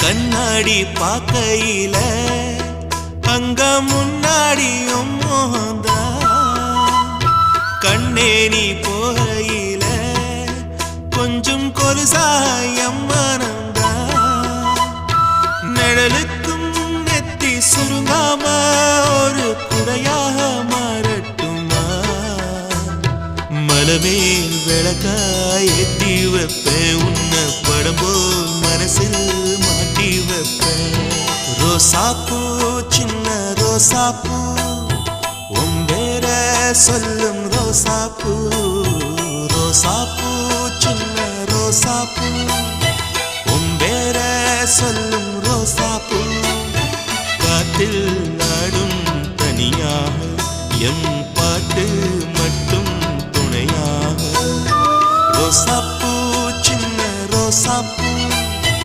கண்ணாடி பார்க்கையில அங்க முன்னாடியும் மோகந்தா கண்ணே நீ போகையில கொஞ்சம் கொலுசாயம் மனந்தா நிழலுக்கும் நெத்தி சுருங்காம ஒரு குறையாக மாறட்டுமா மலமேல் விளக்காய் ஏத்தி வைப்பேன் உன்னை படம் போல் மனசில் மாட்டி வைப்பேன் ரோசாப்பூ சின்ன ரோசாப்பூ உம்பேர சொல்லும் ரோசாப்பூ ரோசாப்பூ சின்ன ரோசாப்பூ உம்பேர சொல்லும் ரோசாப்பூ காத்தில் நாடும் தனியாக எம் பாட்டு மட்டும் துணையாக ரோசாப்பூ சின்ன ரோசாப்பூ